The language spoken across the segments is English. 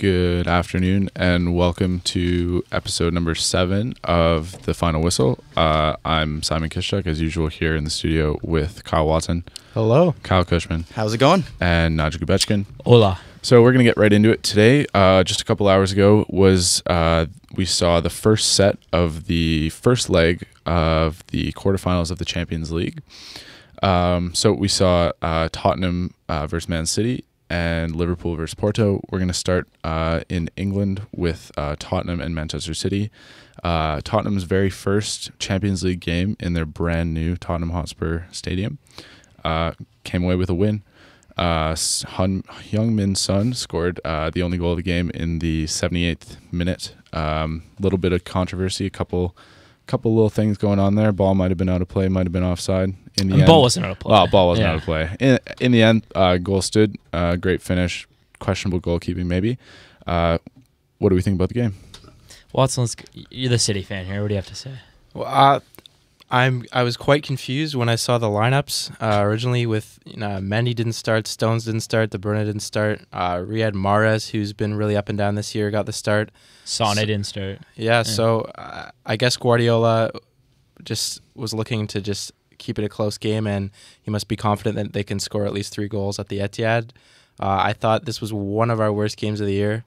Good afternoon and welcome to episode number 7 of The Final Whistle. I'm Simon Kishchuk, as usual, here in the studio with Kyle Watson. Hello. Kyle Cushman. How's it going? And Naja Gubechkin. Hola. So we're going to get right into it today. Just a couple hours ago we saw the first set of the first leg of the quarterfinals of the Champions League. So we saw Tottenham versus Man City and Liverpool versus Porto. We're going to start in England with Tottenham and Manchester City. Tottenham's very first Champions League game in their brand new Tottenham Hotspur Stadium. Came away with a win. Heung-min Son scored the only goal of the game in the 78th minute. Little bit of controversy, a couple little things going on there. Ball might have been out of play, might have been offside. In the end, ball wasn't out of play. Well, ball wasn't out of play. In the end, goal stood. Great finish. Questionable goalkeeping, maybe. What do we think about the game? Watson, you're the City fan here. What do you have to say? Well, I was quite confused when I saw the lineups originally. With Mendy didn't start, Stones didn't start, De Bruyne didn't start. Riyad Mahrez, who's been really up and down this year, got the start. Sane didn't start. Yeah. So I guess Guardiola just was looking to just keep it a close game, and he must be confident that they can score at least 3 goals at the Etihad. I thought this was one of our worst games of the year.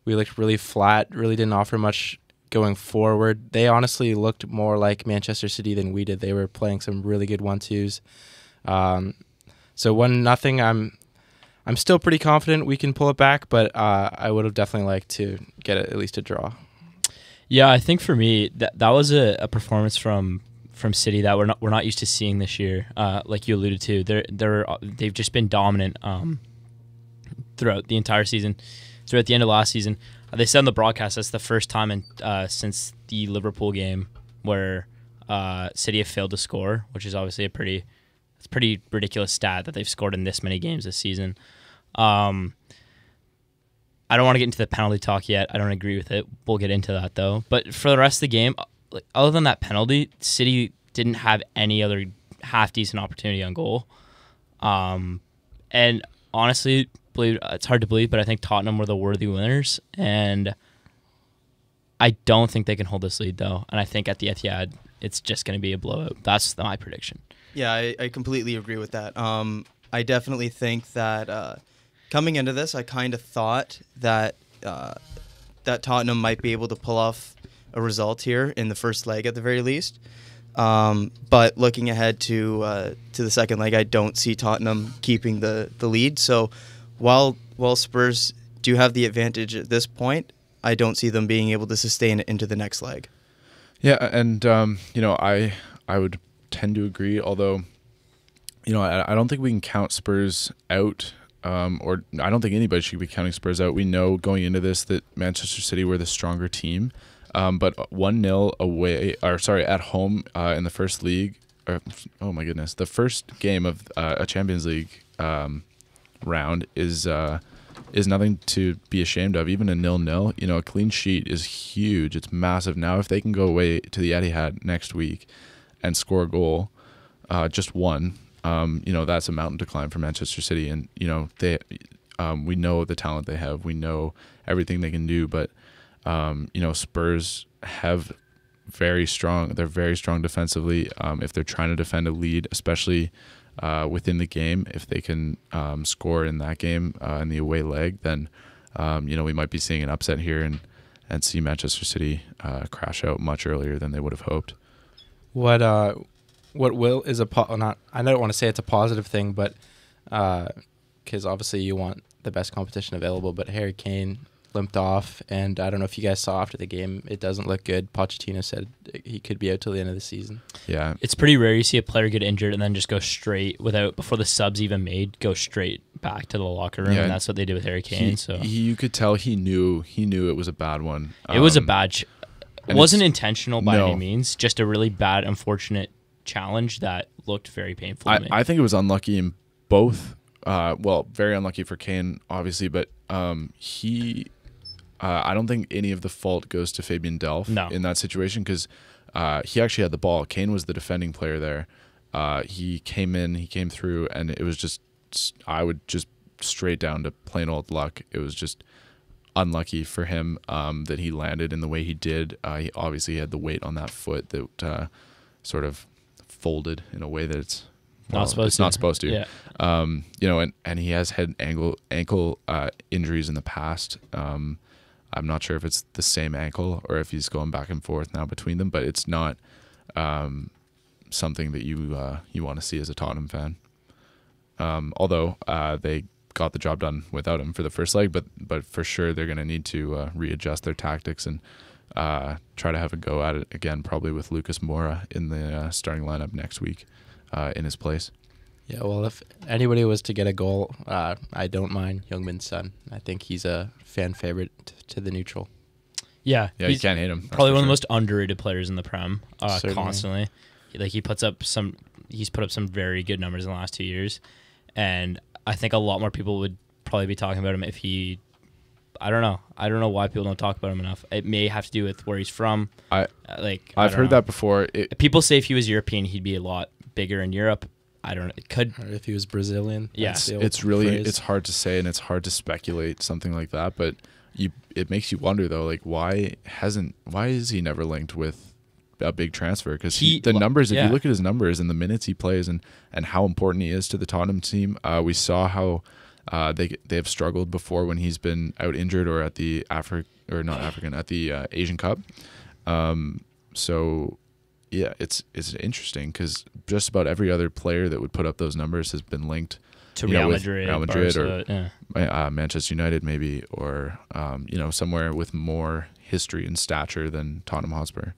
We looked really flat, really didn't offer much going forward. They honestly looked more like Manchester City than we did. They were playing some really good 1-2s. So 1-0. I'm still pretty confident we can pull it back, but I would have definitely liked to get at least a draw. Yeah, I think for me that was a performance from City that we're not used to seeing this year. Like you alluded to, they've just been dominant throughout the entire season. So at the end of last season, they said on the broadcast that's the first time since the Liverpool game where City have failed to score, which is obviously it's a pretty ridiculous stat that they've scored in this many games this season. I don't want to get into the penalty talk yet. I don't agree with it. We'll get into that though. But for the rest of the game, other than that penalty, City didn't have any other half-decent opportunity on goal. And honestly, it's hard to believe, but I think Tottenham were the worthy winners. And I don't think they can hold this lead, though. And I think at the Etihad, it's just going to be a blowout. That's my prediction. Yeah, I completely agree with that. I definitely think that coming into this, I kind of thought that that Tottenham might be able to pull off a result here in the first leg at the very least. But looking ahead to the second leg, I don't see Tottenham keeping the lead. So while Spurs do have the advantage at this point, I don't see them being able to sustain it into the next leg. Yeah, and I would tend to agree, although I don't think we can count Spurs out. Or I don't think anybody should be counting Spurs out. We know going into this that Manchester City were the stronger team. But 1-0 at home in the first league. The first game of a Champions League round is nothing to be ashamed of. Even a 0-0, a clean sheet is huge. It's massive. Now, if they can go away to the Etihad next week and score a goal, just one, that's a mountain to climb for Manchester City. And they, we know the talent they have. We know everything they can do, but. Spurs have they're very strong defensively. If they're trying to defend a lead, especially within the game, if they can score in that game in the away leg, then we might be seeing an upset here and see Manchester City crash out much earlier than they would have hoped. What will is I don't want to say it's a positive thing, but because obviously you want the best competition available, but Harry Kane limped off, and I don't know if you guys saw after the game, it doesn't look good. Pochettino said he could be out till the end of the season. Yeah. It's pretty rare you see a player get injured and then just go straight before the subs even made, go straight back to the locker room, and that's what they did with Harry Kane. You could tell he knew it was a bad one. It was a bad it wasn't intentional by any means, just a really bad, unfortunate challenge that looked very painful to me. I think it was unlucky in both. Very unlucky for Kane, obviously, but I don't think any of the fault goes to Fabian Delph in that situation because he actually had the ball. Kane was the defending player there. He came through, and it was I would just straight down to plain old luck. It was just unlucky for him that he landed in the way he did. He obviously had the weight on that foot that sort of folded in a way that it's not supposed to. Yeah. You know, and he has had ankle injuries in the past. I'm not sure if it's the same ankle or if he's going back and forth now between them, but it's not something that you want to see as a Tottenham fan. Although they got the job done without him for the first leg, but for sure they're going to need to readjust their tactics and try to have a go at it again, probably with Lucas Moura in the starting lineup next week in his place. Yeah, well, if anybody was to get a goal, I don't mind Youngmin's son. I think he's a fan favorite to the neutral. Yeah, Yeah, you can't hate him. Probably one of the sure. most underrated players in the Prem. Certainly. Constantly, he's put up some very good numbers in the last 2 years, and I think a lot more people would probably be talking about him if he. I don't know why people don't talk about him enough. It may have to do with where he's from. I've don't heard know. that before. People say if he was European, he'd be a lot bigger in Europe. I don't know. It could. Or if he was Brazilian. Yeah. that's the old It's really phrase. it's hard to say and it's hard to speculate something like that, but it makes you wonder though, like why is he never linked with a big transfer? Because the numbers, if you look at his numbers and the minutes he plays and how important he is to the Tottenham team, we saw how they have struggled before when he's been out injured or at the Asian Cup. So yeah, it's interesting because just about every other player that would put up those numbers has been linked To you know, Real with Madrid, Real Madrid Barca, or Manchester United maybe, or somewhere with more history and stature than Tottenham Hotspur.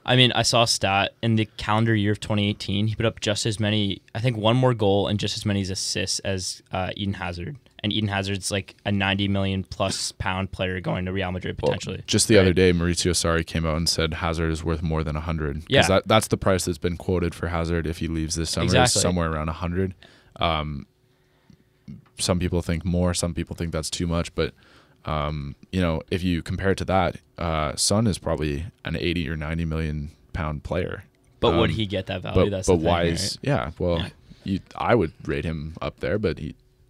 I mean, I saw a stat in the calendar year of 2018. He put up just as many, I think, one more goal and just as many assists as Eden Hazard. And Eden Hazard's like a 90 million plus pound player going to Real Madrid potentially. Well, just the other day, Maurizio Sarri came out and said Hazard is worth more than 100. Yeah. That's the price that's been quoted for Hazard if he leaves this summer. Exactly. Is somewhere around 100. Some people think more. Some people think that's too much. But if you compare it to that, Son is probably an 80 or 90 million pound player. But would he get that value? That's the thing, why right? is I would rate him up there, but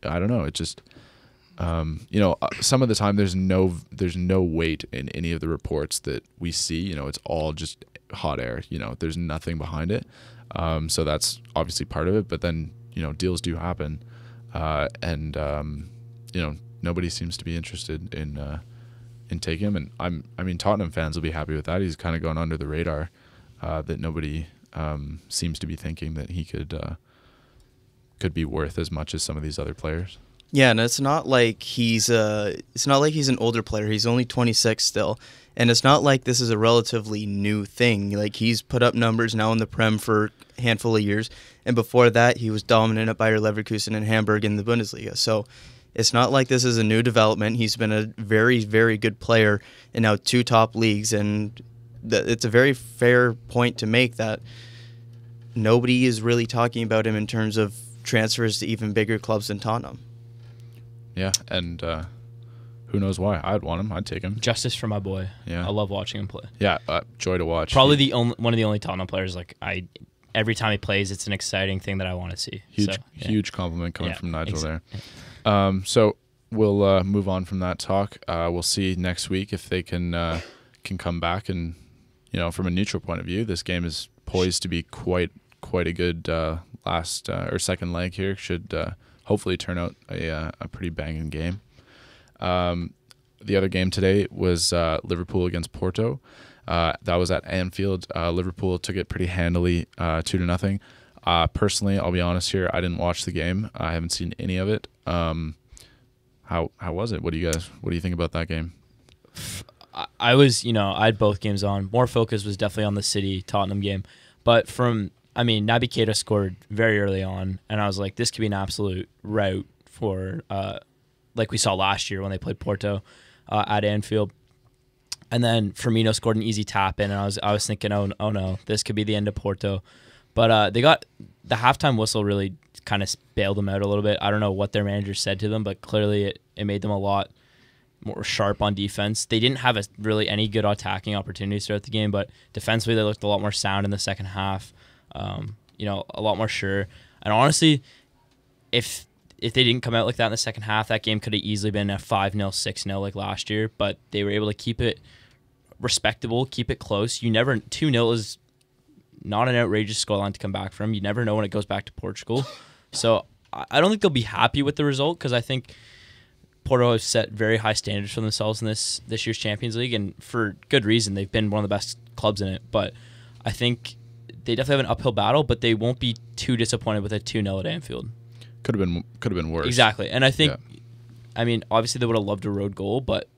I don't know. It just some of the time there's no weight in any of the reports that we see. It's all just hot air. There's nothing behind it. So that's obviously part of it. But then deals do happen, and nobody seems to be interested in taking him. And I mean Tottenham fans will be happy with that. He's kind of gone under the radar. That nobody seems to be thinking that he could be worth as much as some of these other players. Yeah, and it's not like he's an older player. He's only 26 still, and it's not like this is a relatively new thing. Like he's put up numbers now in the Prem for a handful of years, and before that he was dominant at Bayer Leverkusen and Hamburg in the Bundesliga. So it's not like this is a new development. He's been a very, very good player in now 2 top leagues, and it's a very fair point to make that nobody is really talking about him in terms of transfers to even bigger clubs than Tottenham. Yeah, and who knows why? I'd want him. I'd take him. Justice for my boy. Yeah. I love watching him play. Yeah, joy to watch. Probably one of the only Tottenham players. Like every time he plays, it's an exciting thing that I want to see. Huge compliment coming from Nigel there. Yeah. So we'll move on from that talk. We'll see next week if they can come back, and from a neutral point of view, this game is poised to be quite a good last or second leg here. Should hopefully turn out a pretty banging game. The other game today was Liverpool against Porto. That was at Anfield. Liverpool took it pretty handily, 2-0. Personally, I'll be honest here, I didn't watch the game. I haven't seen any of it. How was it? What do you think about that game? I was, I had both games on. More focus was definitely on the City Tottenham game, but Naby Keita scored very early on, and I was like, this could be an absolute rout for, like we saw last year when they played Porto at Anfield. And then Firmino scored an easy tap in, and I was thinking, oh no, this could be the end of Porto. But they got the halftime whistle really kind of bailed them out a little bit. I don't know what their manager said to them, but clearly it made them a lot more sharp on defense. They didn't have really any good attacking opportunities throughout the game, but defensively they looked a lot more sound in the second half. A lot more sure. And honestly, if if they didn't come out like that in the second half, that game could have easily been a 5-0, 6-0 like last year. But they were able to keep it respectable, keep it close. You never 2-0 is not an outrageous scoreline to come back from. You never know when it goes back to Portugal. So I don't think they'll be happy with the result because I think Porto has set very high standards for themselves in this year's Champions League, and for good reason. They've been one of the best clubs in it. But I think they definitely have an uphill battle, but they won't be too disappointed with a 2-0 at Anfield. Could have been worse. Exactly. And I think, I mean, obviously they would have loved a road goal, but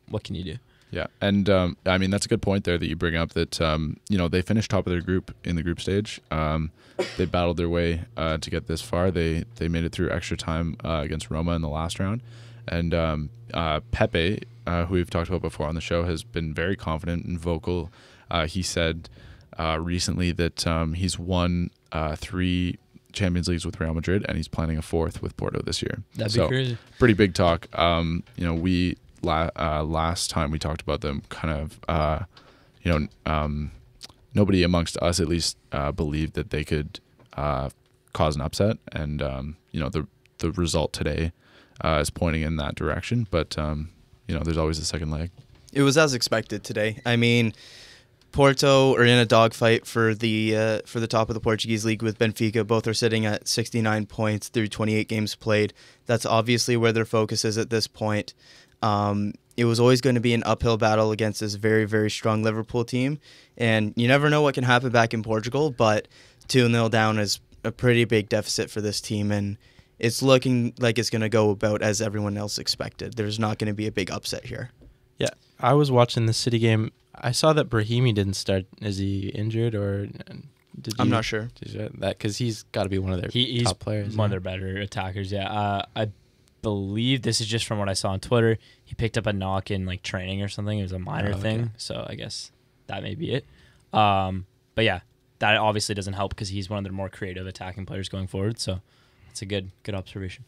what can you do? Yeah, and I mean that's a good point there that you bring up. That they finished top of their group in the group stage. They battled their way to get this far. They made it through extra time against Roma in the last round, and Pepe, who we've talked about before on the show, has been very confident and vocal. He said recently that he's won 3 Champions Leagues with Real Madrid, and he's planning a 4th with Porto this year. That'd be crazy. Pretty big talk. We. Last time we talked about them, kind of, nobody amongst us at least believed that they could cause an upset, and the result today is pointing in that direction. But there's always a second leg. It was as expected today. I mean, Porto are in a dogfight for the top of the Portuguese league with Benfica. Both are sitting at 69 points through 28 games played. That's obviously where their focus is at this point. It was always going to be an uphill battle against this very, very strong Liverpool team. And you never know what can happen back in Portugal, but 2-0 down is a pretty big deficit for this team. And it's looking like it's going to go about as everyone else expected. There's not going to be a big upset here. Yeah, I was watching the City game. I saw that Brahimi didn't start. Is he injured or I'm not sure. That because he's got to be one of their top players. He's one of their better attackers, yeah. I believe this is just from what I saw on Twitter. He picked up a knock in like training or something. It was a minor thing, so I guess that may be it. But yeah, that obviously doesn't help because he's one of their more creative attacking players going forward. So that's a good observation.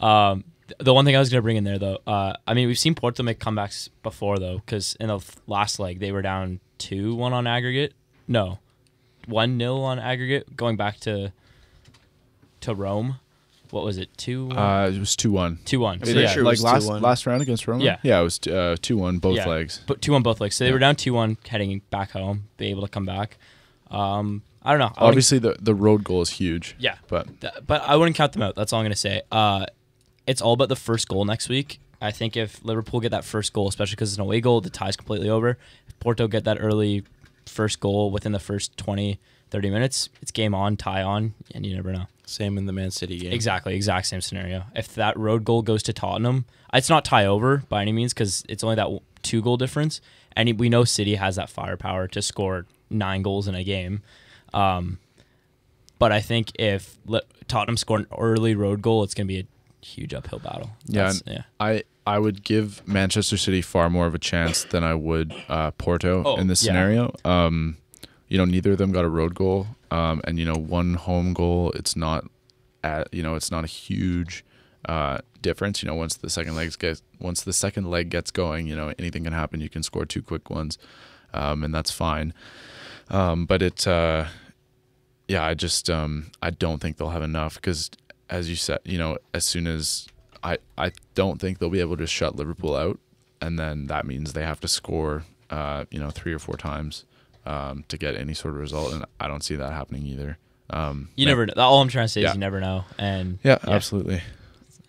The one thing I was going to bring in there though, I mean we've seen Porto make comebacks before though, because in the last leg they were down 2-1 on aggregate. No, 1-0 on aggregate going back to Rome. What was it? 2-1? It was 2-1. 2-1. So yeah, Sure like last round against Roma? Yeah. Yeah, it was 2-1 both legs. But 2-1 both legs. So they were down 2-1 heading back home. Be able to come back. I don't know. Obviously, the road goal is huge. Yeah. But I wouldn't count them out. That's all I'm going to say. It's all about the first goal next week. I think if Liverpool get that first goal, especially because it's an away goal, the tie's completely over. If Porto get that early first goal within the first 20, 30 minutes, it's game on, tie on, and you never know. Same in the Man City game. Exactly, exact same scenario. If that road goal goes to Tottenham, it's not tie over by any means because it's only that 2-goal difference. And we know City has that firepower to score 9 goals in a game. But I think if Tottenham score an early road goal, it's going to be a huge uphill battle. Yeah. I would give Manchester City far more of a chance than I would Porto in this scenario. Neither of them got a road goal. And one home goal, it's not it's not a huge difference. Once the second leg gets going, anything can happen. You can score 2 quick ones, and that's fine. But I don't think they'll have enough because, as you said, as soon as I don't think they'll be able to shut Liverpool out, and then that means they have to score 3 or 4 times to get any sort of result, and I don't see that happening either. You never know. All I'm trying to say is you never know. And absolutely.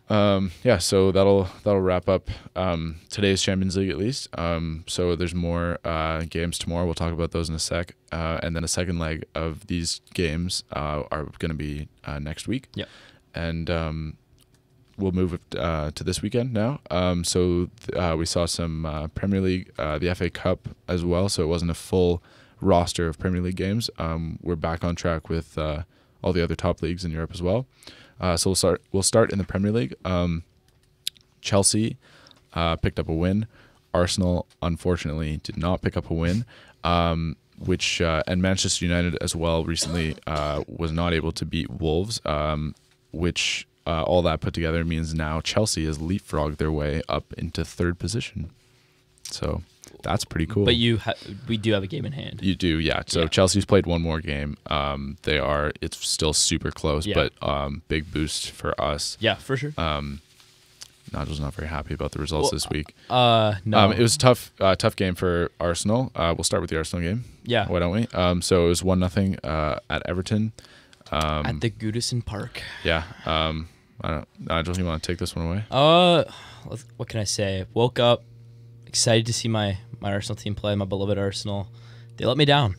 So that'll wrap up today's Champions League at least. So there's more games tomorrow. We'll talk about those in a sec. And then a second leg of these games are going to be next week. Yeah. And we'll move to this weekend now. We saw some Premier League, the FA Cup as well. So it wasn't a full roster of Premier League games. We're back on track with all the other top leagues in Europe as well. So we'll start in the Premier League. Chelsea picked up a win. Arsenal unfortunately did not pick up a win. And Manchester United as well recently was not able to beat Wolves. Which all that put together means now Chelsea has leapfrogged their way up into 3rd position. So That's pretty cool. But we do have a game in hand. You do, yeah. So Yeah. Chelsea's played one more game. It's still super close, Yeah. but big boost for us. Yeah, for sure. Nigel's not very happy about the results this week. No. It was a tough game for Arsenal. We'll start with the Arsenal game. Yeah. Why don't we? So it was 1-0 at Everton. At the Goodison Park. Yeah. Nigel, you want to take this one away? What can I say? Woke up excited to see my Arsenal team play, my beloved Arsenal. They let me down.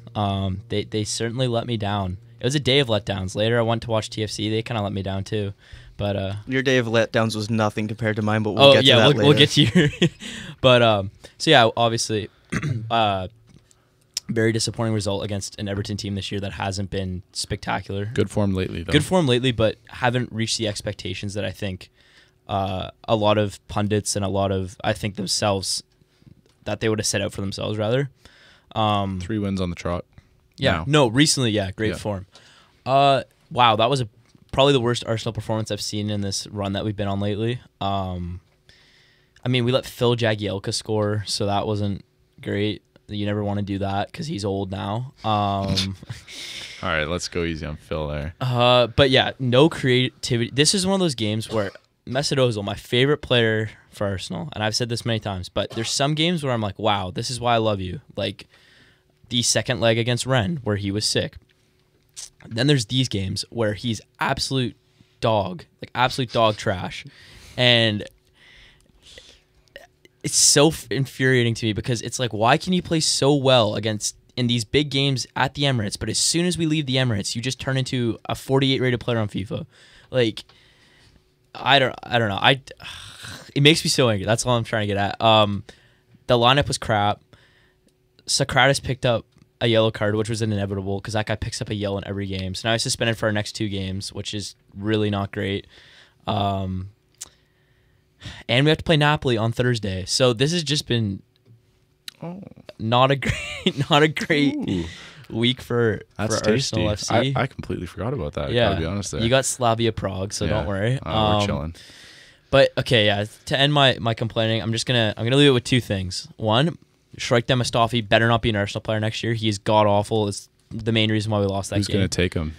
They certainly let me down. It was a day of letdowns. Later, I went to watch TFC. They kind of let me down too. But your day of letdowns was nothing compared to mine, but we'll get to that later. We'll get to your. But so yeah, obviously, very disappointing result against an Everton team this year that hasn't been spectacular. Good form lately, though. Good form lately, but haven't reached the expectations that I think a lot of pundits and I think themselves that they would have set out for themselves rather. 3 wins on the trot. Yeah. now. No, recently, yeah, great Yeah. form. Wow, that was probably the worst Arsenal performance I've seen in this run that we've been on lately. I mean, we let Phil Jagielka score, so that wasn't great. You never want to do that because he's old now. All right, let's go easy on Phil there. But yeah, no creativity. This is one of those games where Mesut Ozil, my favorite player for Arsenal, and I've said this many times, but there's some games where I'm like, wow, this is why I love you. Like the second leg against Rennes where he was sick. Then there's these games where he's absolute dog trash. And it's so infuriating to me because it's like, why can you play so well in these big games at the Emirates, but as soon as we leave the Emirates, you just turn into a 48 rated player on FIFA? Like, I don't know. It makes me so angry. That's all I'm trying to get at. The lineup was crap. Socrates picked up a yellow card, which was inevitable because that guy picks up a yellow in every game. So now he's suspended for our next 2 games, which is really not great. And we have to play Napoli on Thursday. So this has just been not a great Ooh, week for tasty. Arsenal FC. I completely forgot about that. Yeah, I gotta be honest there. you got Slavia Prague, so Yeah. don't worry. We're chilling. But okay, yeah. To end my complaining, I'm gonna leave it with 2 things. One, Shrike Mustafi better not be an Arsenal player next year. He is god awful. It's the main reason why we lost that Who's game. gonna take him?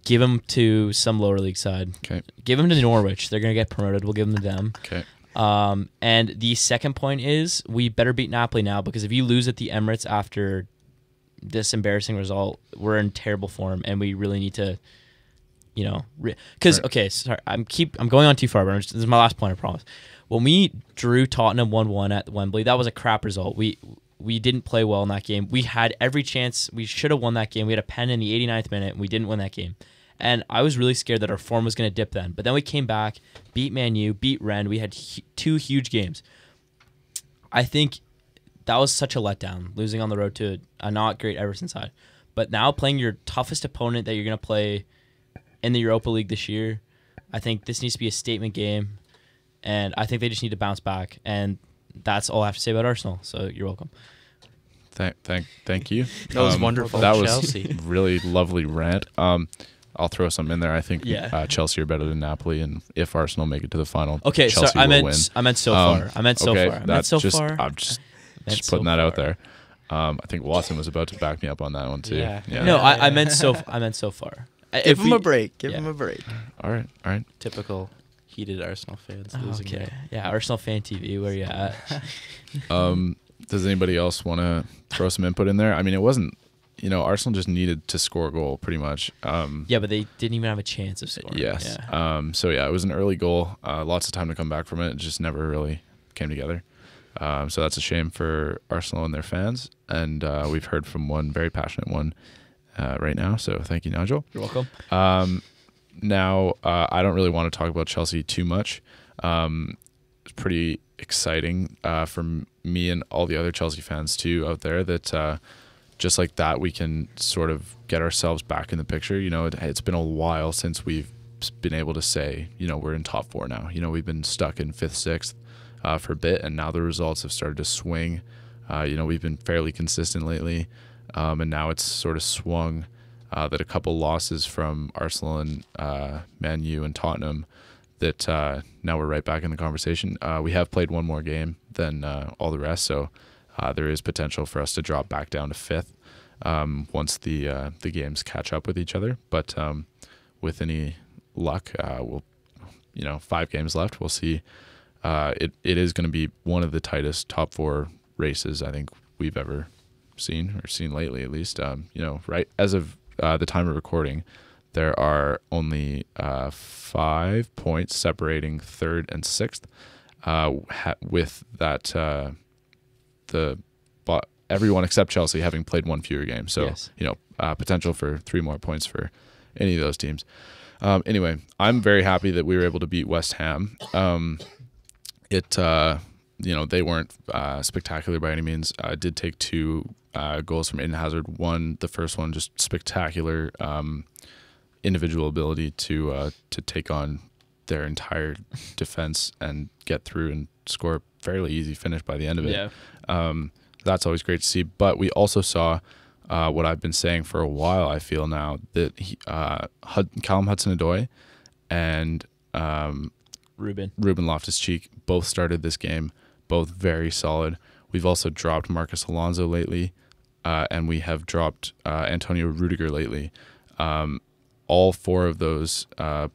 Give him to some lower league side. Okay. Give him to Norwich. They're gonna get promoted. We'll give them to them. Okay. And the second point is we better beat Napoli now because if you lose at the Emirates after this embarrassing result, we're in terrible form and we really need to, because Right. okay, sorry, I'm going on too far, but this is my last point, I promise. When we drew Tottenham 1-1 at Wembley, that was a crap result. We didn't play well in that game. We had every chance. We should have won that game. We had a pen in the 89th minute, and we didn't win that game. And I was really scared that our form was going to dip then. But then we came back, beat Man U, beat Rennes. We had 2 huge games. I think that was such a letdown, losing on the road to a not great Everton side. But now playing your toughest opponent that you're going to play in the Europa League this year, I think this needs to be a statement game. And I think they just need to bounce back. And that's all I have to say about Arsenal. So you're welcome. Thank you. That was wonderful. That was Chelsea. really lovely rant. I'll throw something in there. I think Yeah. Chelsea are better than Napoli, and if Arsenal make it to the final, Okay, Chelsea sorry, will win. I meant so far. I meant so okay, far. I meant that's so just, far. I'm just Meant putting so that out far. there. I think Watson was about to back me up on that one too. Yeah. No, I meant so far. Give him a break. Give yeah. him a break. All right. Typical heated Arsenal fans Oh, losing. okay. Yeah, Arsenal Fan TV, where you at? Does anybody else want to throw some input in there? I mean, it wasn't. Arsenal just needed to score a goal, pretty much. Yeah, but they didn't even have a chance of scoring. Yes. Yeah. It was an early goal. Lots of time to come back from it. It just never really came together. So that's a shame for Arsenal and their fans. And we've heard from one very passionate one right now. So thank you, Nigel. You're welcome. Now, I don't really want to talk about Chelsea too much. It's pretty exciting for me and all the other Chelsea fans too out there that just like that we can sort of get ourselves back in the picture. It's been a while since we've been able to say, we're in top 4 now. We've been stuck in 5th, 6th for a bit, and now the results have started to swing. We've been fairly consistent lately, and now it's sort of swung that a couple losses from Arsenal and Man U and Tottenham that now we're right back in the conversation. We have played one more game than all the rest, so there is potential for us to drop back down to 5th once the games catch up with each other. But with any luck, we'll 5 games left. We'll see. It is going to be one of the tightest top 4 races I think we've ever seen lately, at least. Right as of the time of recording, there are only 5 points separating 3rd and 6th. With that, everyone except Chelsea having played 1 fewer game. So Yes. Potential for 3 more points for any of those teams. Anyway, I'm very happy that we were able to beat West Ham. They weren't spectacular by any means. I did take 2 goals from Eden Hazard. The first one, just spectacular individual ability to take on their entire defense and get through and score a fairly easy finish by the end of it. Yeah. That's always great to see. But we also saw what I've been saying for a while, I feel now, that Callum Hudson-Odoi and Ruben Loftus-Cheek both started this game, both very solid. We've also dropped Marcus Alonso lately, and we have dropped Antonio Rudiger lately. All 4 of those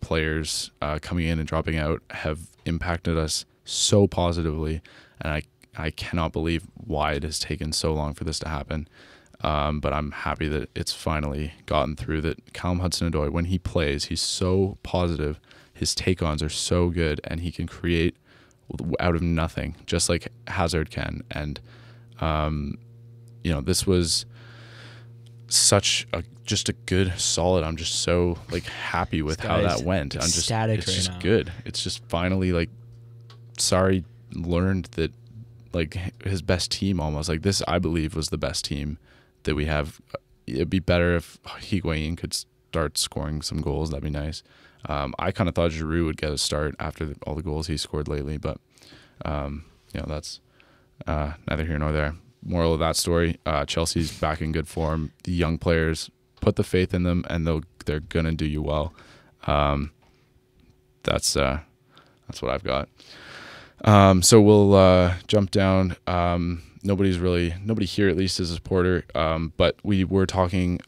players coming in and dropping out have impacted us so positively, and I cannot believe why it has taken so long for this to happen. But I'm happy that it's finally gotten through, that Callum Hudson-Odoi, when he plays, he's so positive. His take-ons are so good, and he can create out of nothing, just like Hazard can. And, this was such just a good, solid. I'm just so happy with how that went. It's just now. Good. It's just finally Sarri learned that his best team almost this, I believe, was the best team that we have. It'd be better if Higuain could start scoring some goals. That'd be nice. I kind of thought Giroud would get a start after all the goals he scored lately, but that's neither here nor there. Moral of that story: Chelsea's back in good form. The young players, put the faith in them, and they're gonna do you well. That's what I've got. So we'll jump down. Nobody here at least is a supporter, but we were talking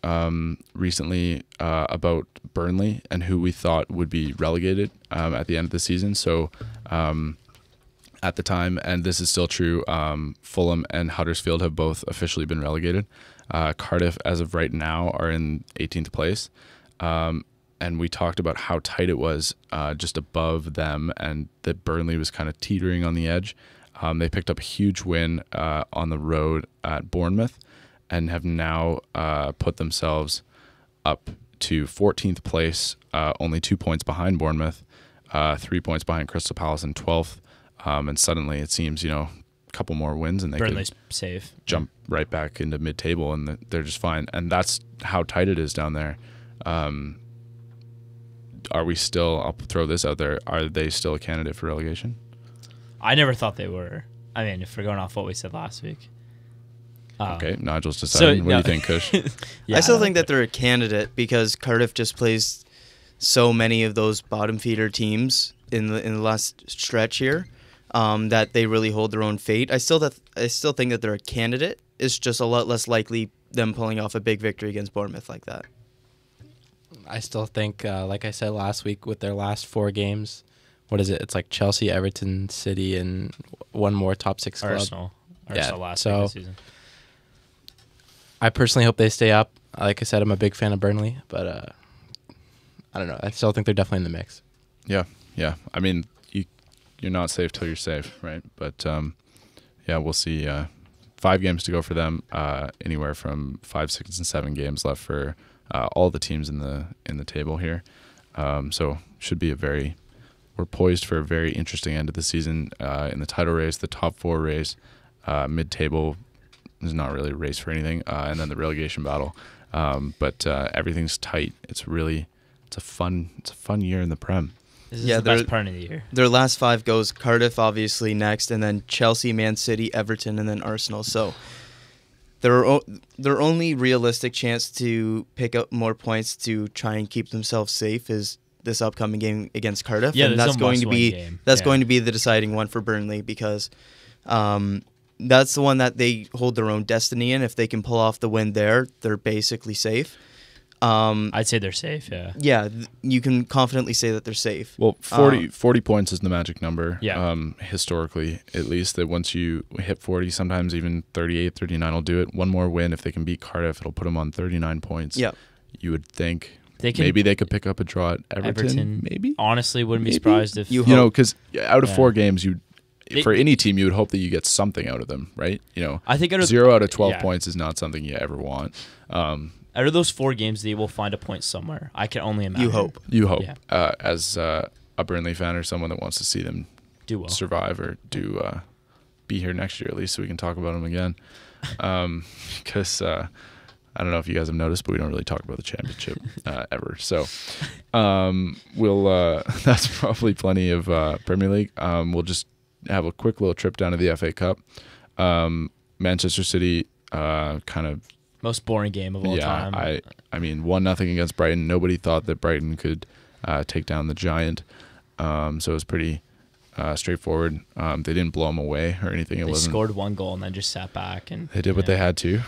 recently about Burnley and who we thought would be relegated at the end of the season. So at the time, and this is still true, Fulham and Huddersfield have both officially been relegated. Cardiff, as of right now, are in 18th place. And we talked about how tight it was just above them, and that Burnley was kind of teetering on the edge. They picked up a huge win on the road at Bournemouth and have now put themselves up to 14th place, only 2 points behind Bournemouth, 3 points behind Crystal Palace in 12th. And suddenly it seems, a couple more wins and they Burnley's could safe. jump right back into mid-table, and they're just fine. And that's how tight it is down there. Are we still, I'll throw this out there, are they still a candidate for relegation? I never thought they were. I mean, if we're going off what we said last week. Okay, Nigel's deciding. What do you think, Kush? I still think that they're a candidate because Cardiff just plays so many of those bottom feeder teams in the last stretch here that they really hold their own fate. I still think that they're a candidate. It's just a lot less likely them pulling off a big victory against Bournemouth like that. I still think, like I said last week, with their last 4 games, what is it? It's like Chelsea, Everton, City, and one more top 6 club. Arsenal last so week of the season. I personally hope they stay up. Like I said, I'm a big fan of Burnley, but I don't know. I still think they're definitely in the mix. Yeah. I mean, you're not safe till you're safe, right? But we'll see. 5 games to go for them. Anywhere from 5, 6, and 7 games left for all the teams in the table here. So should be we're poised for a very interesting end of the season in the title race, the top 4 race, mid-table is not really a race for anything, and then the relegation battle. But everything's tight. It's a fun year in the Prem. This is the best part of the year. Their last 5 goes Cardiff obviously next, and then Chelsea, Man City, Everton, and then Arsenal. So their only realistic chance to pick up more points to try and keep themselves safe is this upcoming game against Cardiff. Yeah, and that's going to be game. going to be the deciding one for Burnley because that's the one that they hold their own destiny in. If they can pull off the win there, they're basically safe. I'd say they're safe. Yeah. Yeah, you can confidently say that they're safe. Well, 40 points is the magic number. Yeah. Historically, at least, that once you hit 40, sometimes even 38, 39 will do it. One more win, if they can beat Cardiff, it'll put them on 39 points. Yeah. You would think They can. maybe they could pick up a draw at Everton. Maybe. Honestly, wouldn't be Maybe. surprised if You You know, because out of Yeah. 4 games, They- for any team, you would hope that you get something out of them, right? You know, I think out of 0 out of 12 yeah. points is not something you ever want. Out of those 4 games, they will find a point somewhere. I can only imagine. You hope. You hope, Yeah. as a Burnley fan or someone that wants to see them Do well. survive or be here next year at least, so we can talk about them again. Because I don't know if you guys have noticed, but we don't really talk about the championship ever. So we'll that's probably plenty of Premier League. We'll just have a quick little trip down to the FA Cup. Manchester City kind of. Most boring game of all time. I mean 1-0 against Brighton. Nobody thought that Brighton could take down the Giant, so it was pretty straightforward. They didn't blow them away or anything. They scored 1 goal and then just sat back and They did what they had to.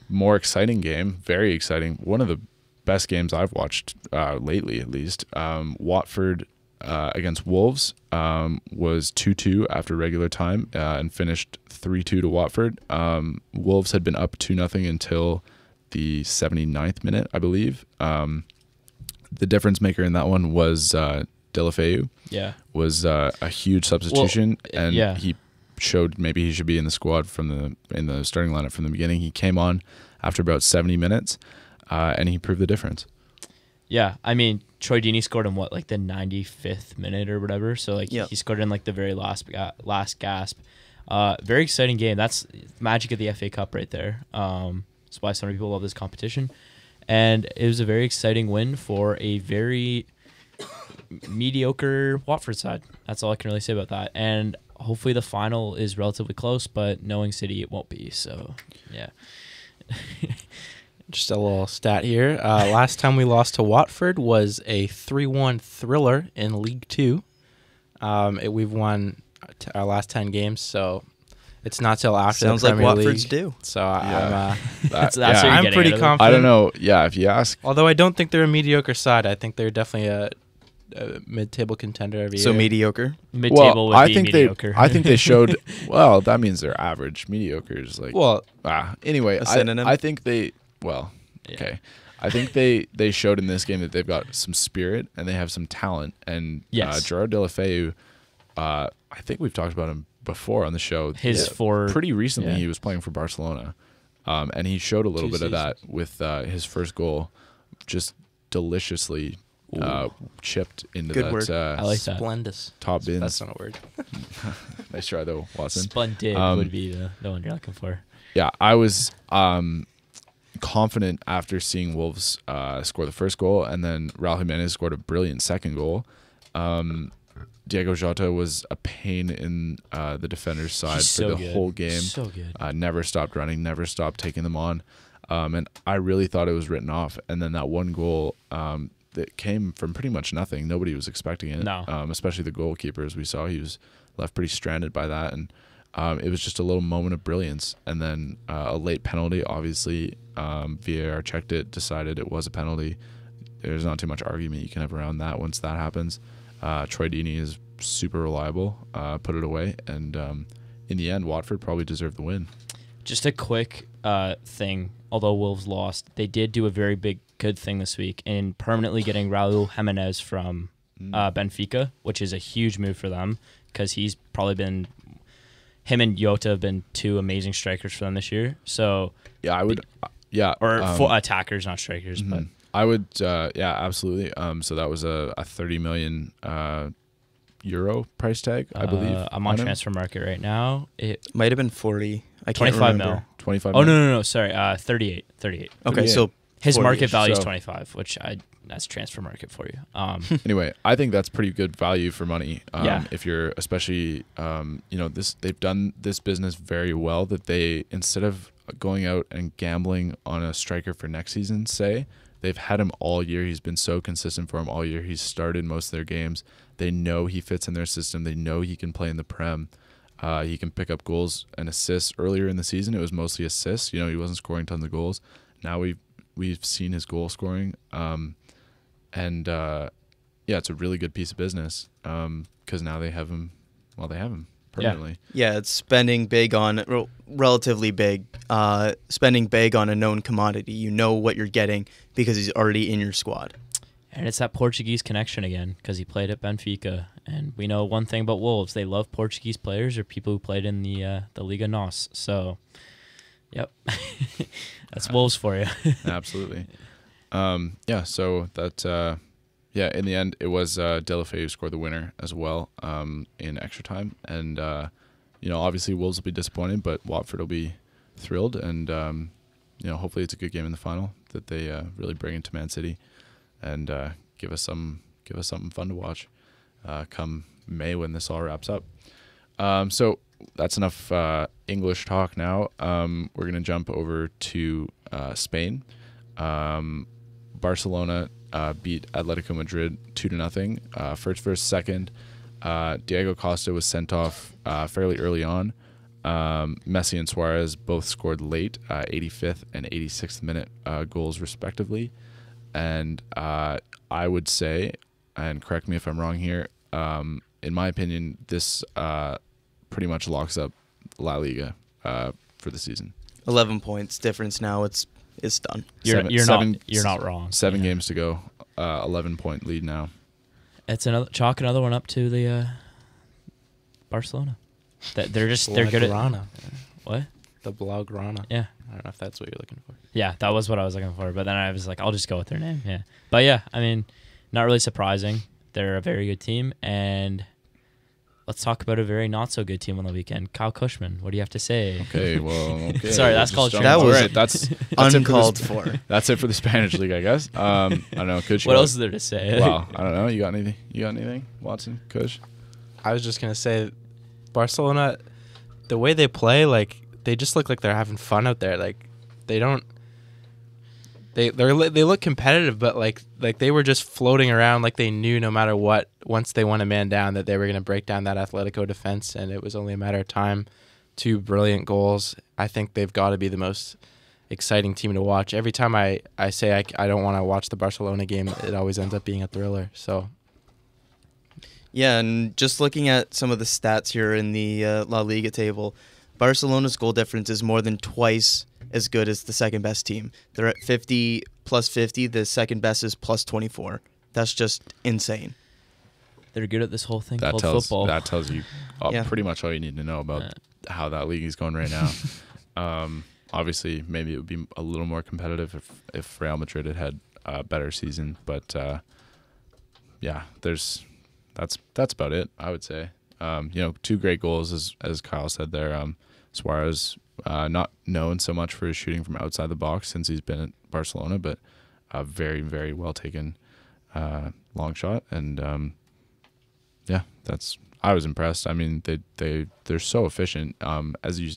More exciting game, very exciting. One of the best games I've watched lately, at least. Watford against Wolves was 2-2 after regular time and finished 3-2 to Watford. Wolves had been up 2-0 until the 79th minute, I believe. The difference maker in that one was Deulofeu. Yeah. Was a huge substitution, and yeah. he showed maybe he should be in the squad in the starting lineup from the beginning. He came on after about 70 minutes, and he proved the difference. Yeah, I mean, Troy Deeney scored in like the 95th minute or whatever. So like he scored in like the very last gasp. Very exciting game. That's magic of the FA Cup right there. That's why so many people love this competition. And it was a very exciting win for a very mediocre Watford side. That's all I can really say about that. And hopefully the final is relatively close, but knowing City, it won't be. So, yeah. Just a little stat here. Last time we lost to Watford was a 3-1 thriller in League Two. We've won our last 10 games, so it's not till after Sounds the like Premier Watford's League. due. So That's what you're I'm getting pretty out of it. confident. I don't know. Yeah, if you ask, Although I don't think they're a mediocre side. I think they're definitely a mid-table contender every So year. mediocre. Mid-table would I be think mediocre. I think they showed. Well, that means they're average. Mediocre is like. Well, Anyway, A synonym? I think they. Well, Yeah. okay. I think they showed in this game that they've got some spirit and they have some talent. And Yes. Gerard Deulofeu, I think we've talked about him before on the show. Pretty recently, yeah. he was playing for Barcelona, and he showed a little bit of that with his first goal, just deliciously chipped into Good that word. I like that. splendous. top bins. That's not a word. Nice try though, Watson. Splendid would be the one you're looking for. Yeah, I was confident after seeing Wolves score the first goal, and then Raul Jimenez scored a brilliant second goal. Diego Jota was a pain in the defender's side He's for so the good. whole game. So good. Never stopped running, never stopped taking them on. And I really thought it was written off. And then that one goal that came from pretty much nothing. Nobody was expecting it. No. Especially the goalkeeper, as we saw. He was left pretty stranded by that. And it was just a little moment of brilliance. And then a late penalty, obviously. VAR checked it, decided it was a penalty. There's not too much argument you can have around that once that happens. Troy Deeney is super reliable, put it away. And in the end, Watford probably deserved the win. Just a quick thing. Although Wolves lost, they did do a very big good thing this week in permanently getting Raul Jimenez from Benfica, which is a huge move for them because he's probably been him and Jota have been 2 amazing strikers for them this year. So Yeah, I would. for attackers, not strikers, but I would. Absolutely. So that was a 30 million euro price tag, I believe. I'm on him. Transfer Market right now. It Might have been 40. I can't 25 remember. mil. 25. Oh million. no, sorry, 38. Okay, 38. so His 40-ish. market value is So- 25, which that's Transfer Market for you. Anyway, I think that's pretty good value for money. Yeah. If you're especially, they've done this business very well. That they, instead of going out and gambling on a striker for next season, say they've had him all year. He's been so consistent for them all year. He's started most of their games. They know he fits in their system. They know he can play in the Prem. He can pick up goals and assists. Earlier in the season, it was mostly assists. You know, he wasn't scoring tons of goals. Now we've seen his goal scoring, it's a really good piece of business because now they have him. Well, they have him permanently. Yeah, it's spending big on relatively big, spending big on a known commodity. You know what you're getting because he's already in your squad. And it's that Portuguese connection again because he played at Benfica. And we know one thing about Wolves. They love Portuguese players or people who played in the Liga NOS. So, yep. That's Wolves for you. Absolutely. So that, in the end, it was Deulofeu who scored the winner as well in extra time. And, obviously Wolves will be disappointed, but Watford will be thrilled. And, hopefully it's a good game in the final that they really bring into Man City and give us something fun to watch come May when this all wraps up. So that's enough English talk now. We're going to jump over to Spain. Barcelona beat Atletico Madrid 2-0. First versus second. Diego Costa was sent off fairly early on. Messi and Suarez both scored late, 85th and 86th minute goals respectively. And I would say, and correct me if I'm wrong here, in my opinion, this pretty much locks up La Liga for the season. 11 points difference now. It's done. You're not wrong. 7 games to go. 11-point lead now. It's chalk another one up to the Barcelona. They're good at what? The Blaugrana. Yeah. I don't know if that's what you're looking for. Yeah, that was what I was looking for. But then I was like, I'll just go with their name. Yeah. But yeah, I mean, not really surprising. They're a very good team. And let's talk about a very not so good team on the weekend. Kyle Cushman, what do you have to say? Okay, well, okay. Sorry, that's called That was right. That's uncalled for. That's it for the Spanish league, I guess. I don't know, Kush. What else is there to say? Wow, I don't know. You got anything, Watson, Kush? I was just gonna say, Barcelona, the way they play, like they just look like they're having fun out there. Like they don't. They look competitive, but like they were just floating around like they knew no matter what, once they won a man down, that they were going to break down that Atletico defense, and it was only a matter of time. 2 brilliant goals. I think they've got to be the most exciting team to watch. Every time I say I don't want to watch the Barcelona game, it always ends up being a thriller. So. Yeah, and just looking at some of the stats here in the La Liga table, Barcelona's goal difference is more than twice as good as the second best team. They're at 50 plus 50. The second best is plus 24. That's just insane. They're good at this whole thing called football. That tells you pretty much all you need to know about how that league is going right now. Obviously, maybe it would be a little more competitive if Real Madrid had a better season. But that's about it, I would say. 2 great goals, as Kyle said there. Suarez, not known so much for his shooting from outside the box since he's been at Barcelona, but a very, very well taken long shot. And I was impressed. I mean, they're so efficient. As you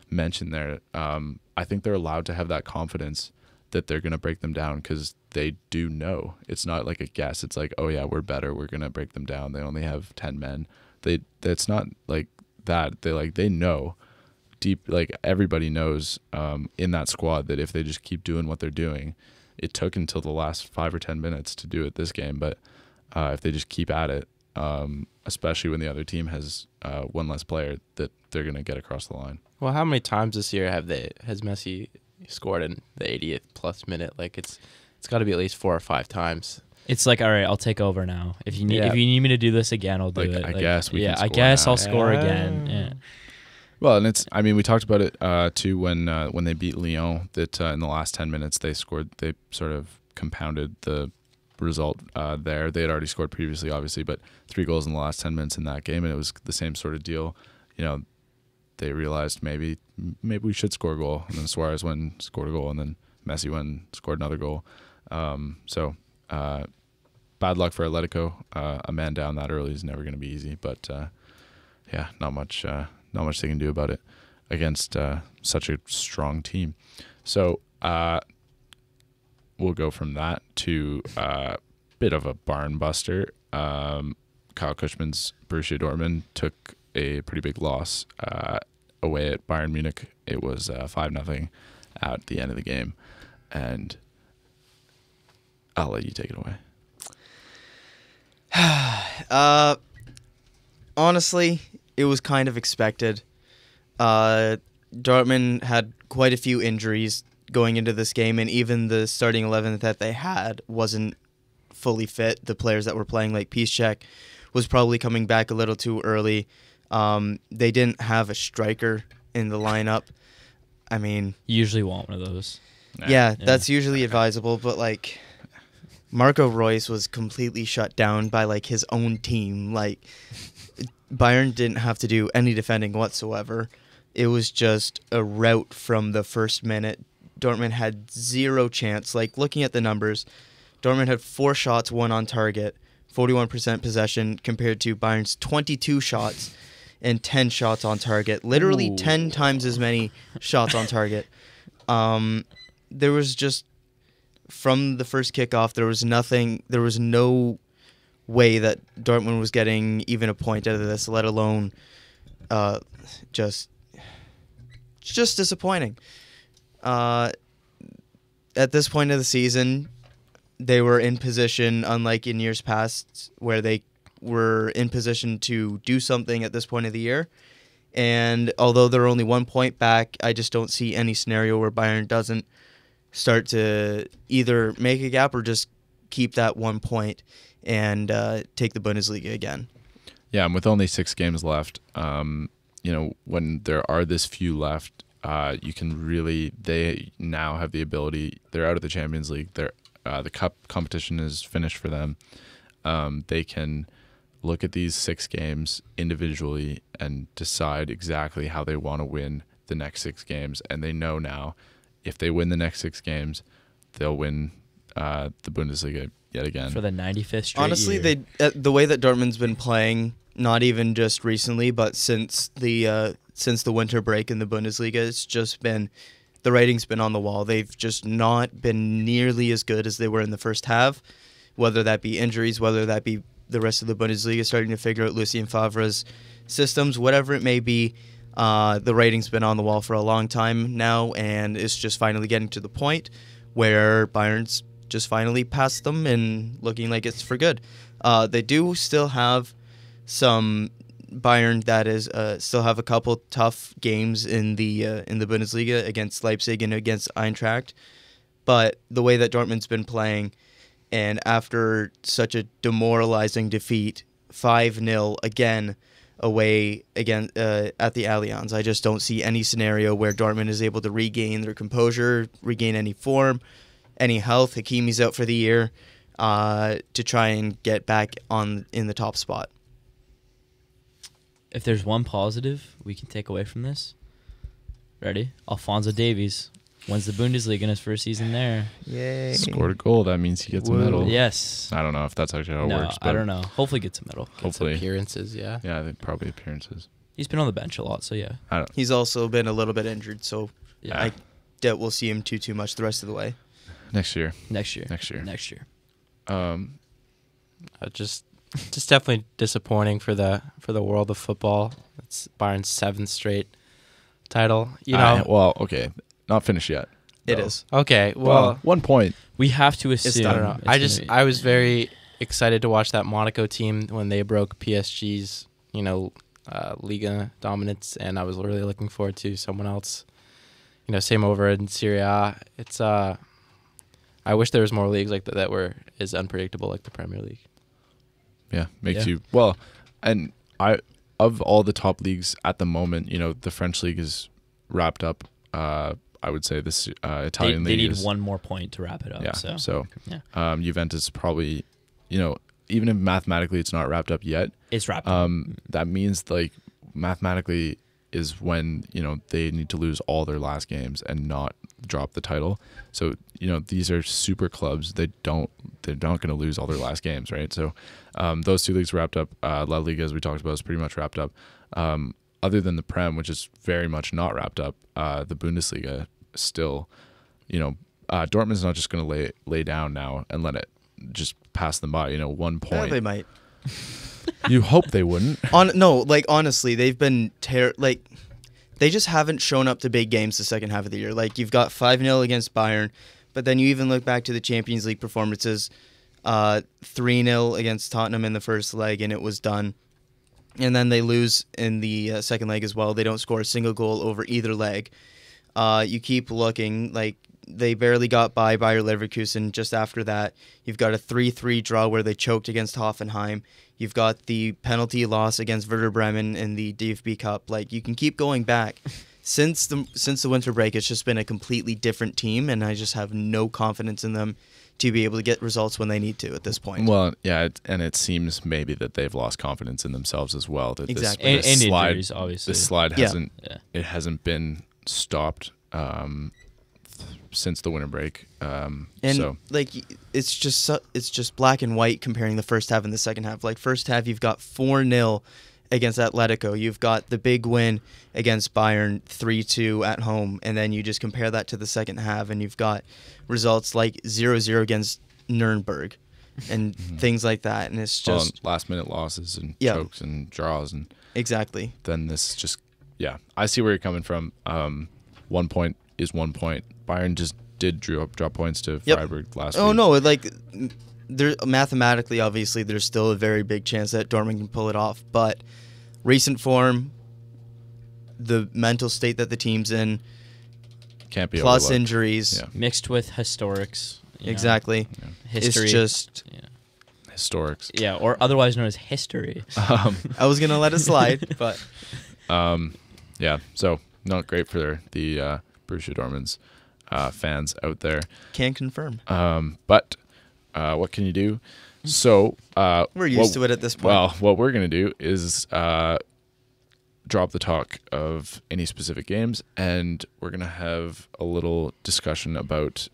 mentioned there, I think they're allowed to have that confidence that they're going to break them down because they do know. It's not like a guess. It's like, oh yeah, we're better. We're going to break them down. They only have 10 men. It's not like that. They know deep, like everybody knows in that squad that if they just keep doing what they're doing, it took until the last 5 or 10 minutes to do it this game. But if they just keep at it, especially when the other team has one less player, that they're going to get across the line. Well, how many times this year has Messi scored in the 80th plus minute? Like it's got to be at least 4 or 5 times. It's like, all right, I'll take over now. If you need me to do this again, I'll do it. I guess we can score I guess now. I'll score again. Yeah. Well, and we talked about it too when they beat Lyon. That in the last 10 minutes they scored. They sort of compounded the result there. They had already scored previously, obviously, but 3 goals in the last 10 minutes in that game, and it was the same sort of deal. They realized maybe we should score a goal, and then Suarez went and scored a goal, and then Messi went and scored another goal. Bad luck for Atletico. A man down that early is never going to be easy, but not much they can do about it against such a strong team. So we'll go from that to a bit of a barn buster. Kyle Cushman's Borussia Dortmund took a pretty big loss away at Bayern Munich. It was 5-0 at the end of the game, and I'll let you take it away. Honestly, it was kind of expected. Dortmund had quite a few injuries going into this game, and even the starting 11 that they had wasn't fully fit. The players that were playing, like Piszczek, was probably coming back a little too early. They didn't have a striker in the lineup. I mean, You usually want one of those. yeah, that's usually advisable, but like Marco Reus was completely shut down by like his own team. Like Bayern didn't have to do any defending whatsoever. It was just a rout from the first minute. Dortmund had zero chance. Like looking at the numbers, Dortmund had 4 shots, 1 on target, 41% possession compared to Bayern's 22 shots and 10 shots on target. Literally 10 times as many shots on target. There was just, from the first kickoff, there was no way that Dortmund was getting even a point out of this, let alone just disappointing. At this point of the season, they were in position, unlike in years past, where they were in position to do something at this point of the year. And although they're only 1 point back, I just don't see any scenario where Bayern doesn't start to either make a gap or just keep that 1 point and take the Bundesliga again. Yeah, and with only 6 games left, when there are this few left, you can really, they now have the ability, they're out of the Champions League, the cup competition is finished for them. They can look at these 6 games individually and decide exactly how they want to win the next 6 games. And they know now if they win the next 6 games, they'll win the Bundesliga yet again. For the 95th straight Honestly, year. the way that Dortmund's been playing, not even just recently, but since the winter break in the Bundesliga, it's just been, the writing's been on the wall. They've just not been nearly as good as they were in the first half, whether that be injuries, whether that be the rest of the Bundesliga starting to figure out Lucien Favre's systems, whatever it may be. The writing's been on the wall for a long time now, and it's just finally getting to the point where Bayern's just finally passed them and looking like it's for good. They do still have some Bayern that is still have a couple tough games in the Bundesliga against Leipzig and against Eintracht, but the way that Dortmund's been playing, and after such a demoralizing defeat, 5-0 again away again at the Allianz, I just don't see any scenario where Dortmund is able to regain their composure, regain any form, any health. Hakimi's out for the year to try and get back in the top spot. If there's one positive we can take away from this, ready? Alphonso Davies wins the Bundesliga in his first season there. Yay. Scored a goal, that means he gets a medal. Yes. I don't know if that's actually how it No, works. But I don't know. Hopefully gets a medal. Hopefully. Appearances, yeah. Yeah, I think probably appearances. He's been on the bench a lot, so yeah. I don't. He's also been a little bit injured, so Yeah. I doubt we'll see him too much the rest of the way. Next year. Next year. Next year. Next year. Just definitely disappointing for the world of football. It's Bayern's 7th straight title. Okay, not finished yet. It though. is. Okay, Well, well, 1 point. We have to assume. I don't know. it's gonna be- I was very excited to watch that Monaco team when they broke PSG's, Liga dominance, and I was really looking forward to someone else. Same over in Serie A. It's I wish there was more leagues like that were as unpredictable like the Premier League. Yeah, makes Yeah. you well. And of all the top leagues at the moment, the French league is wrapped up. I would say this Italian they league need is, one more point to wrap it up. Yeah. So yeah. Juventus probably, even if mathematically it's not wrapped up yet, It's wrapped up. that means like mathematically is when they need to lose all their last games and not drop the title. So these are super clubs. They're not going to lose all their last games, right? So those 2 leagues wrapped up. La Liga, as we talked about, is pretty much wrapped up. Other than the Prem, which is very much not wrapped up, the Bundesliga still. Dortmund's not just going to lay down now and let it just pass them by. 1 Yeah, point. they might. You hope they wouldn't. Honestly, they've been they just haven't shown up to big games the second half of the year. Like, you've got 5-0 against Bayern, but then you even look back to the Champions League performances, 3-0 against Tottenham in the first leg, and it was done. And then they lose in the second leg as well. They don't score a single goal over either leg. You keep looking, like, they barely got by Bayer Leverkusen just after that. You've got a 3-3 draw where they choked against Hoffenheim. You've got the penalty loss against Werder Bremen in the DFB Cup. Like, you can keep going back. Since the winter break, it's just been a completely different team, and I just have no confidence in them to be able to get results when they need to at this point. Well, yeah, and it seems maybe that they've lost confidence in themselves as well. That exactly. This And slide, injuries, obviously. This slide hasn't Yeah. it hasn't been stopped since the winter break. And So like, it's just black and white comparing the first half and the second half. Like, first half, you've got 4-0 against Atletico. You've got the big win against Bayern, 3-2 at home, and then you just compare that to the second half, and you've got results like 0-0 against Nuremberg and things like that. And it's just last minute losses and Yeah. chokes and draws, and exactly. then this just I see where you're coming from. 1 point is 1 point. Bayern just did drop points to Yep. Freiburg last Oh week. no, like, there mathematically, obviously, there's still a very big chance that Dortmund can pull it off. But recent form, the mental state that the team's in, Can't be plus overlooked. injuries, Yeah. Mixed with historics. you know, exactly. history. It's just, Historics. Yeah, or otherwise known as history. I was gonna let it slide, but Yeah, so not great for the Borussia Dortmund's fans out there. can confirm. But what can you do? So We're used to it at this point. Well, what we're gonna do is drop the talk of any specific games, and we're gonna have a little discussion about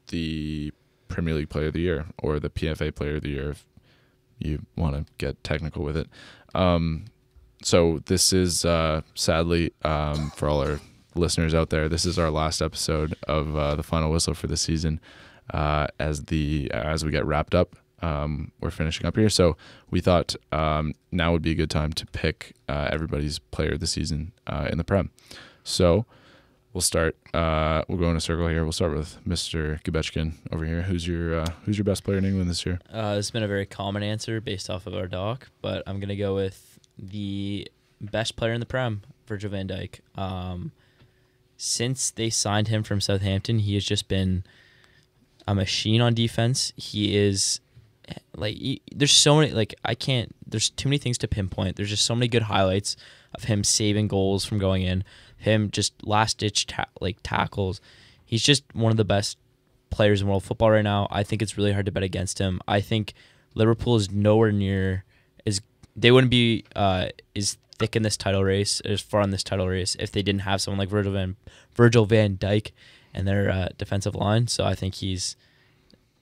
the Premier League Player of the Year, or the PFA Player of the Year, if you want to get technical with it. So this is sadly, for all our listeners out there, this is our last episode of the Final Whistle for the season. As we get wrapped up, we're finishing up here. So we thought now would be a good time to pick everybody's player of the season in the Prem. So we'll start. We'll go in a circle here. We'll start with Mr. Gubechkin over here. Who's your best player in England this year? It's been a very common answer based off of our doc, but I'm going to go with the best player in the Prem, Virgil van Dijk. Since they signed him from Southampton, he has just been a machine on defense. He is there's so many, there's too many things to pinpoint. There's just so many good highlights of him saving goals from going in, him just last-ditch tackles. He's just one of the best players in world football right now. I think it's really hard to bet against him. I think Liverpool is nowhere near they wouldn't be as thick in this title race, as far in this title race, if they didn't have someone like Virgil van Dijk in their defensive line. So I think he's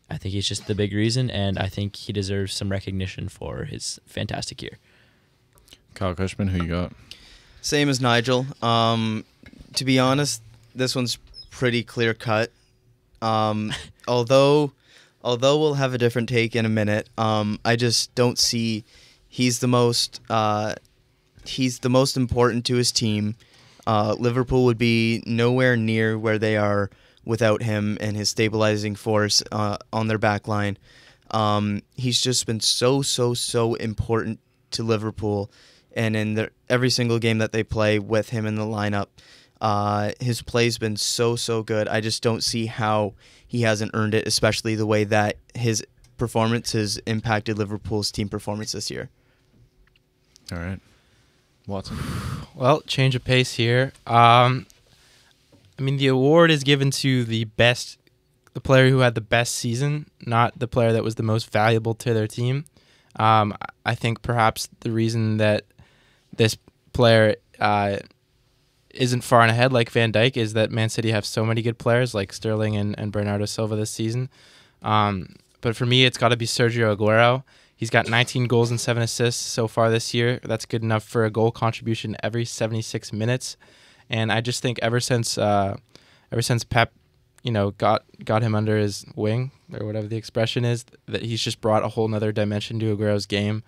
just the big reason, and I think he deserves some recognition for his fantastic year. Kyle Cushman, who you got? Same as Nigel. To be honest, this one's pretty clear cut. Although we'll have a different take in a minute, I just don't see he's the most important to his team. Liverpool would be nowhere near where they are without him and his stabilizing force on their back line. He's just been so important to Liverpool, and in every single game that they play with him in the lineup, his play's been so good. I just don't see how he hasn't earned it, especially the way that his performance has impacted Liverpool's team performance this year. All right, Watson. Well, change of pace here. I mean, the award is given to the player who had the best season, not the player that was the most valuable to their team. I think perhaps the reason that this player isn't far and ahead like Van Dijk is that Man City have so many good players like Sterling and Bernardo Silva this season. But for me, it's got to be Sergio Aguero. He's got 19 goals and 7 assists so far this year. That's good enough for a goal contribution every 76 minutes. And I just think ever since Pep got him under his wing, or whatever the expression is, that he's just brought a whole nother dimension to Aguero's game.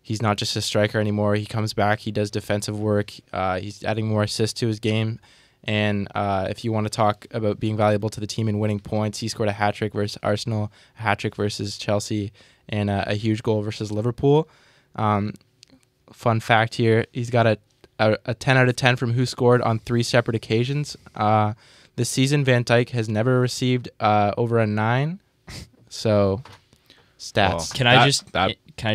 He's not just a striker anymore. He comes back, he does defensive work. He's adding more assists to his game. And if you want to talk about being valuable to the team and winning points, he scored a hat-trick versus Arsenal, a hat-trick versus Chelsea, and a huge goal versus Liverpool. Fun fact here, he's got a 10 out of 10 from Who Scored on 3 separate occasions. This season, Van Dijk has never received over a 9. So, stats. Can I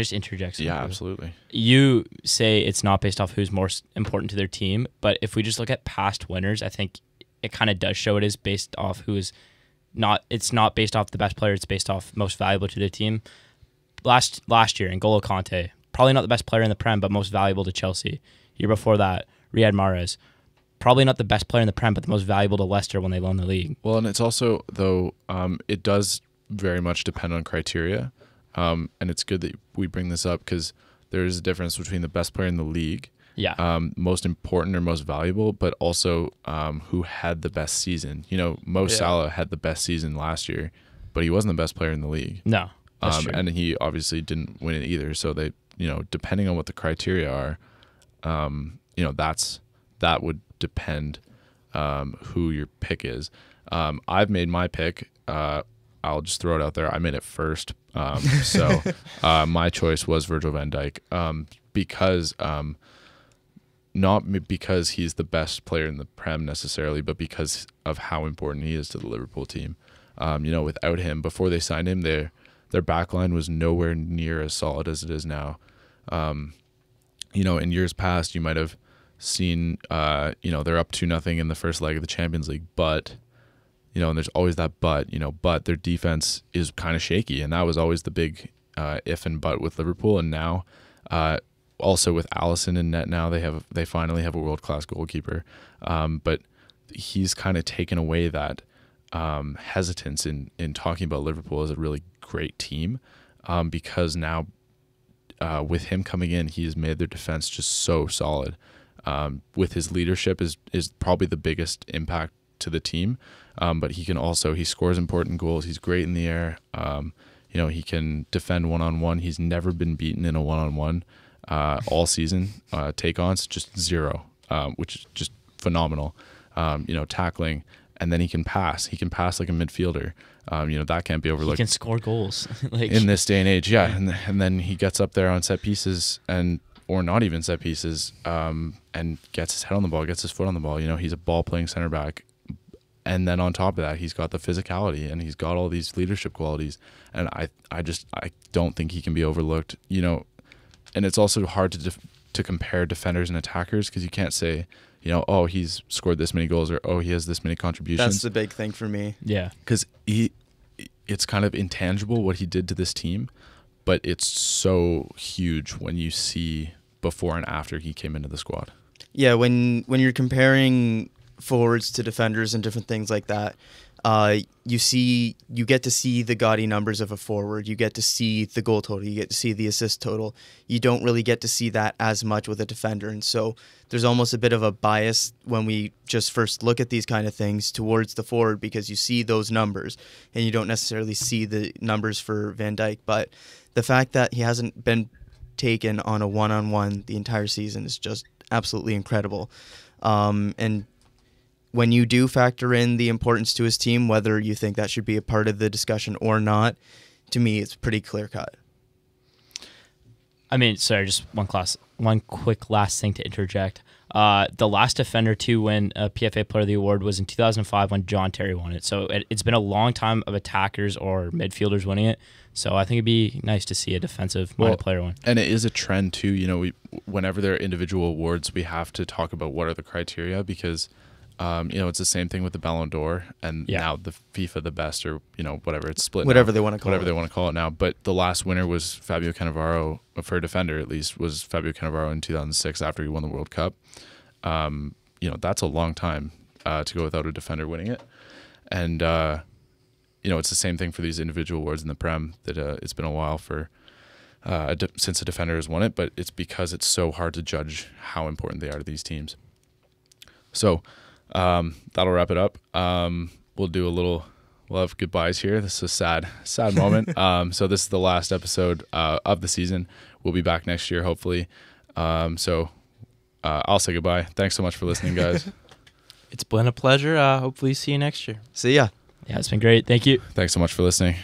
just interject something? Yeah, absolutely. You say it's not based off who's more important to their team, but if we just look at past winners, I think it kind of does show it is based off who is not. It's not based off the best player. It's based off most valuable to their team. Last year, N'Golo Kante, probably not the best player in the Prem, but most valuable to Chelsea. Year before that, Riyad Mahrez, probably not the best player in the Prem, but the most valuable to Leicester when they won the league. Well, and it's also, though, it does very much depend on criteria. And it's good that we bring this up because there is a difference between the best player in the league, most important or most valuable, but also who had the best season. Mo Salah had the best season last year, but he wasn't the best player in the league. No, that's true. And he obviously didn't win it either. So they, depending on what the criteria are, that would depend who your pick is. I've made my pick. I'll just throw it out there. I made it first. So my choice was Virgil van Dijk because not because he's the best player in the Prem necessarily, but because of how important he is to the Liverpool team. Without him, before they signed him, their back line was nowhere near as solid as it is now. In years past, you might have seen, they're up 2-0 in the first leg of the Champions League, but and there's always that but their defense is kind of shaky, and that was always the big if and but with Liverpool. And now, also with Alisson in net, now they finally have a world-class goalkeeper, but he's kind of taken away that hesitance in talking about Liverpool as a really great team, because now with him coming in, he has made their defense just so solid. With his leadership is probably the biggest impact to the team. But he scores important goals. He's great in the air. He can defend one-on-one. He's never been beaten in a one-on-one all season. Take-ons, just 0, which is just phenomenal. Tackling, and then he can pass. He can pass like a midfielder. That can't be overlooked. He can score goals. In this day and age, yeah. And then he gets up there on set pieces or not even set pieces, and gets his head on the ball, gets his foot on the ball. He's a ball-playing center back. And then on top of that, he's got the physicality and he's got all these leadership qualities. And I don't think he can be overlooked, And it's also hard to compare defenders and attackers, because you can't say, he's scored this many goals, or, he has this many contributions. That's the big thing for me. Yeah. Because it's kind of intangible what he did to this team, but it's so huge when you see before and after he came into the squad. Yeah, when you're comparing forwards to defenders and different things like that, you get to see the gaudy numbers of a forward. You get to see the goal total. You get to see the assist total. You don't really get to see that as much with a defender. And so there's almost a bit of a bias when we just first look at these kind of things towards the forward, because you see those numbers and you don't necessarily see the numbers for Van Dijk. But the fact that he hasn't been taken on a one-on-one the entire season is just absolutely incredible. And when you do factor in the importance to his team, whether you think that should be a part of the discussion or not, to me, it's pretty clear-cut. I mean, sorry, just one quick last thing to interject. The last defender to win a PFA Player of the Award was in 2005 when John Terry won it. So it's been a long time of attackers or midfielders winning it. So I think it'd be nice to see a defensive-minded player win. And it is a trend, too. Whenever there are individual awards, we have to talk about what are the criteria, because it's the same thing with the Ballon d'Or, and now the FIFA the best, or whatever, it's split. Whatever they want to call it now. But the last winner was Fabio Cannavaro, for a defender at least, was Fabio Cannavaro in 2006 after he won the World Cup. That's a long time to go without a defender winning it, and it's the same thing for these individual awards in the Prem. That it's been a while for since a defender has won it, but it's because it's so hard to judge how important they are to these teams. So, That'll wrap it up. We'll have goodbyes here. This is a sad moment. So this is the last episode of the season. We'll be back next year, hopefully. So I'll say goodbye. Thanks so much for listening, guys. It's been a pleasure. Hopefully see you next year. See ya. Yeah, it's been great. Thank you. Thanks so much for listening.